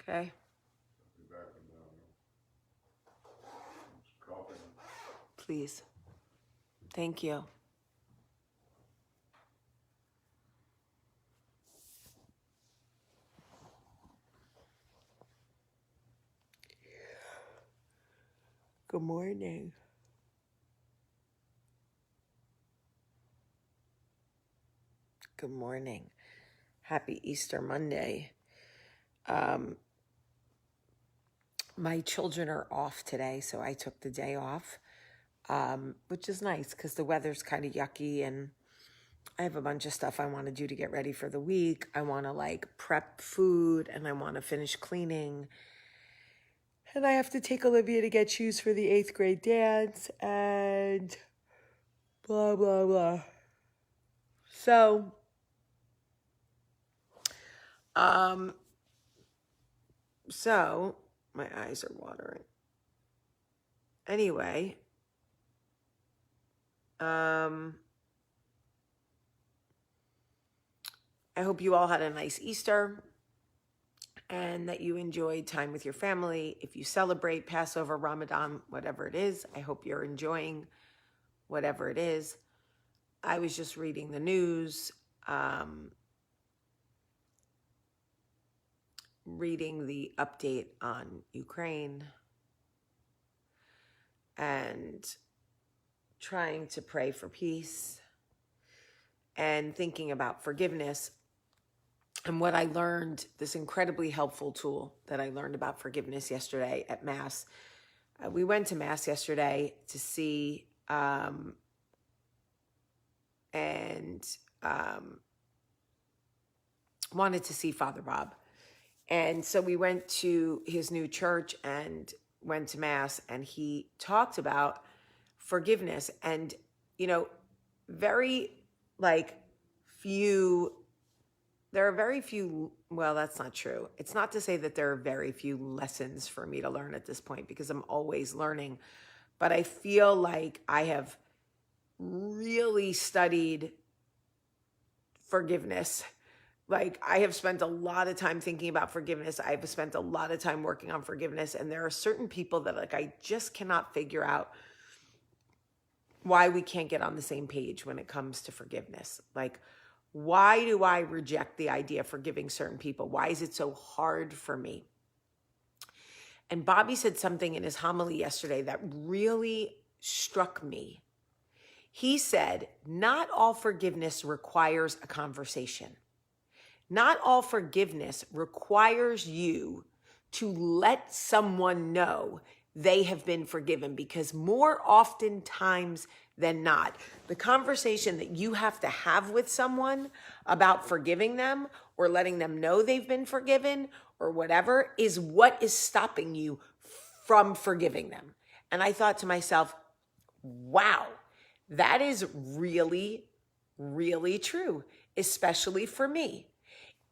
Okay. Please. Thank you. Good morning. Good morning. Happy Easter Monday. My children are off today, so I took the day off, which is nice because the weather's kind of yucky and I have a bunch of stuff I want to do to get ready for the week. I want to prep food and I want to finish cleaning. And I have to take Olivia to get shoes for the 8th grade dance and blah, blah, blah. So, my eyes are watering. Anyway, I hope you all had a nice Easter and that you enjoyed time with your family. If you celebrate Passover, Ramadan, whatever it is, I hope you're enjoying whatever it is. I was just reading the news, reading the update on Ukraine, and trying to pray for peace and thinking about forgiveness. And what I learned, this incredibly helpful tool that I learned about forgiveness yesterday at Mass. We went to Mass yesterday to see wanted to see Father Bob. And so we went to his new church and went to Mass, and he talked about forgiveness. And, there are very few, well, that's not true. It's not to say that there are very few lessons for me to learn at this point because I'm always learning. But I feel like I have really studied forgiveness. I have spent a lot of time thinking about forgiveness. I've spent a lot of time working on forgiveness. And there are certain people that I just cannot figure out why we can't get on the same page when it comes to forgiveness. Why do I reject the idea of forgiving certain people? Why is it so hard for me? And Bobby said something in his homily yesterday that really struck me. He said, not all forgiveness requires a conversation. Not all forgiveness requires you to let someone know they have been forgiven, because more oftentimes than not, the conversation that you have to have with someone about forgiving them or letting them know they've been forgiven or whatever is what is stopping you from forgiving them. And I thought to myself, wow, that is really, really true, especially for me.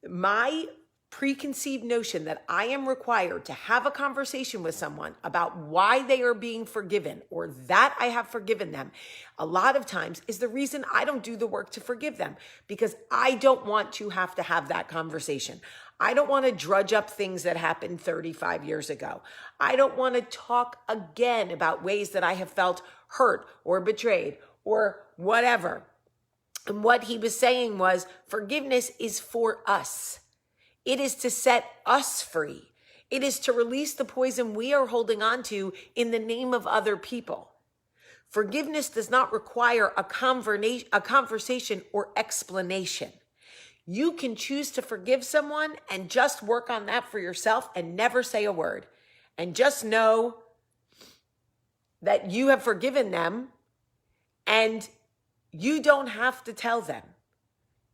My preconceived notion that I am required to have a conversation with someone about why they are being forgiven or that I have forgiven them a lot of times is the reason I don't do the work to forgive them, because I don't want to have that conversation. I don't want to drudge up things that happened 35 years ago. I don't want to talk again about ways that I have felt hurt or betrayed or whatever. And what he was saying was forgiveness is for us. It is to set us free. It is to release the poison we are holding on to in the name of other people. Forgiveness does not require a conversation or explanation. You can choose to forgive someone and just work on that for yourself and never say a word. And just know that you have forgiven them and you don't have to tell them.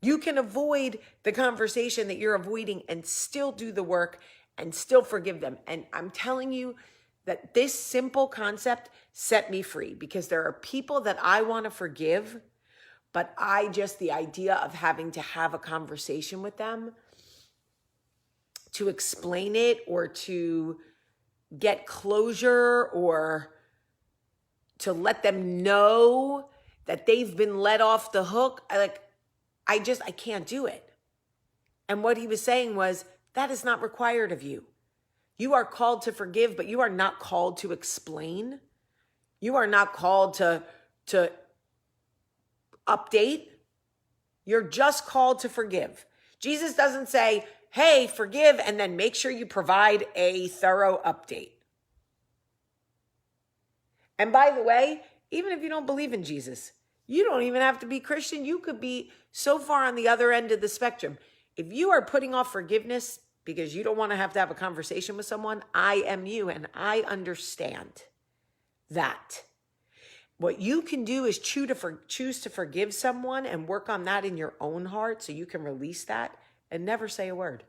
You can avoid the conversation that you're avoiding and still do the work and still forgive them. And I'm telling you that this simple concept set me free, because there are people that I want to forgive, but the idea of having to have a conversation with them to explain it or to get closure or to let them know that they've been let off the hook, I can't do it. And what he was saying was, that is not required of you. You are called to forgive, but you are not called to explain. You are not called to update. You're just called to forgive. Jesus doesn't say, hey, forgive, and then make sure you provide a thorough update. And by the way, even if you don't believe in Jesus, you don't even have to be Christian. You could be so far on the other end of the spectrum. If you are putting off forgiveness because you don't want to have a conversation with someone, I am you, and I understand that. What you can do is choose to forgive someone and work on that in your own heart so you can release that and never say a word.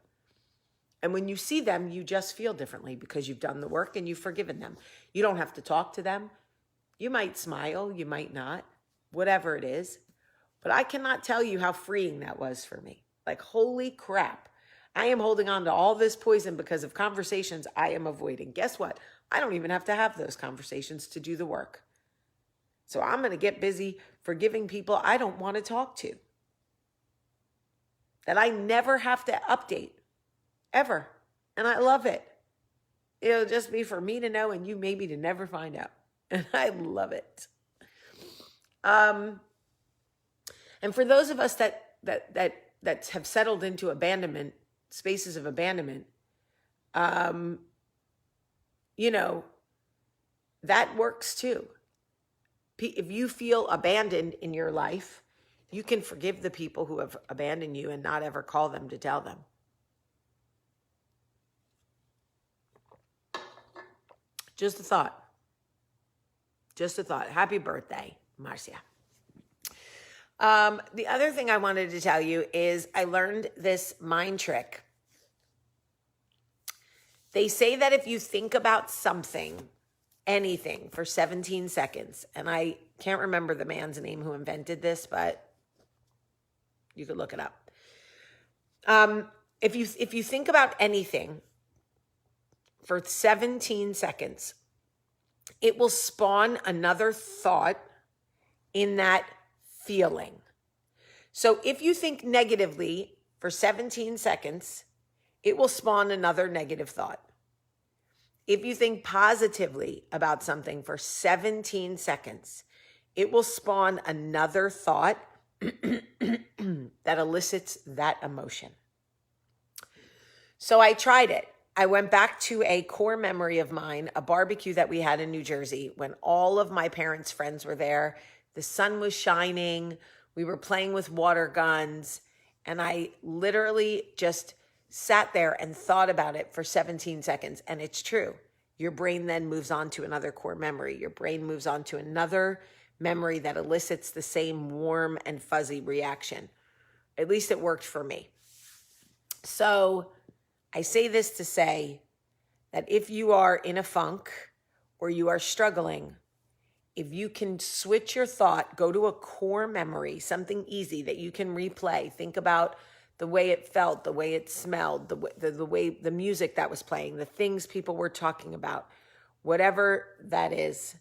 And when you see them, you just feel differently because you've done the work and you've forgiven them. You don't have to talk to them. You might smile, you might not, whatever it is. But I cannot tell you how freeing that was for me. Like, holy crap. I am holding on to all this poison because of conversations I am avoiding. Guess what? I don't even have to have those conversations to do the work. So I'm going to get busy forgiving people I don't want to talk to, that I never have to update, ever. And I love it. It'll just be for me to know and you maybe to never find out. And I love it. And for those of us that have settled into abandonment, spaces of abandonment, that works too. If you feel abandoned in your life, you can forgive the people who have abandoned you and not ever call them to tell them. Just a thought. Just a thought. Happy birthday, Marcia. The other thing I wanted to tell you is I learned this mind trick. They say that if you think about something, anything, for 17 seconds, and I can't remember the man's name who invented this, but you could look it up. If you think about anything for 17 seconds, it will spawn another thought in that feeling. So if you think negatively for 17 seconds, it will spawn another negative thought. If you think positively about something for 17 seconds, it will spawn another thought that elicits that emotion. So I tried it. I went back to a core memory of mine, a barbecue that we had in New Jersey when all of my parents' friends were there. The sun was shining. We were playing with water guns. And I literally just sat there and thought about it for 17 seconds. And it's true. Your brain then moves on to another core memory. Your brain moves on to another memory that elicits the same warm and fuzzy reaction. At least it worked for me. So I say this to say that if you are in a funk or you are struggling, if you can switch your thought, go to a core memory, something easy that you can replay. Think about the way it felt, the way it smelled, the way the music that was playing, the things people were talking about, whatever that is.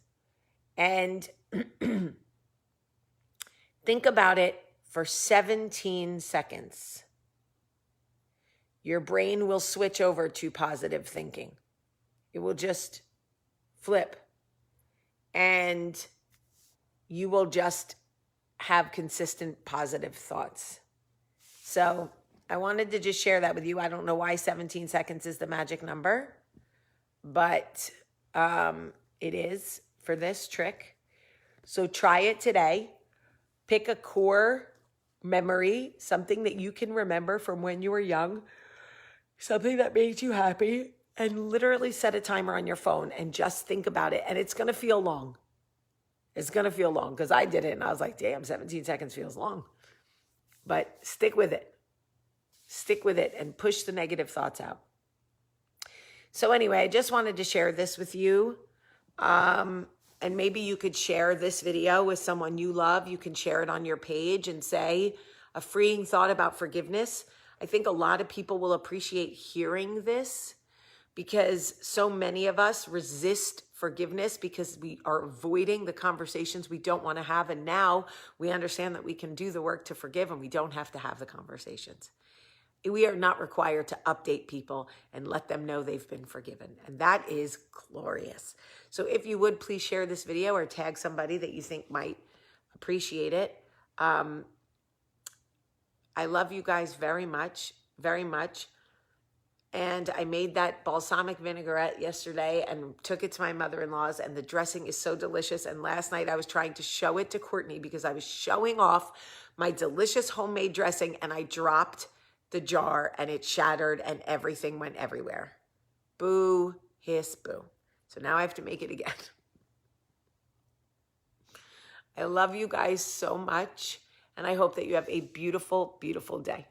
And think about it for 17 seconds. Your brain will switch over to positive thinking. It will just flip. And you will just have consistent positive thoughts. So I wanted to just share that with you. I don't know why 17 seconds is the magic number, but it is for this trick. So try it today. Pick a core memory, something that you can remember from when you were young, something that made you happy, and literally set a timer on your phone and just think about it. And it's going to feel long. It's going to feel long because I did it and I was like, damn, 17 seconds feels long. But stick with it. Stick with it and push the negative thoughts out. So anyway, I just wanted to share this with you. And maybe you could share this video with someone you love. You can share it on your page and say a freeing thought about forgiveness. I think a lot of people will appreciate hearing this because so many of us resist forgiveness because we are avoiding the conversations we don't want to have. And now we understand that we can do the work to forgive and we don't have to have the conversations. We are not required to update people and let them know they've been forgiven. And that is glorious. So if you would, please share this video or tag somebody that you think might appreciate it. I love you guys very much, very much. And I made that balsamic vinaigrette yesterday and took it to my mother-in-law's, and the dressing is so delicious. And last night I was trying to show it to Courtney because I was showing off my delicious homemade dressing, and I dropped the jar and it shattered and everything went everywhere. Boo, hiss, boo. So now I have to make it again. I love you guys so much, and I hope that you have a beautiful, beautiful day.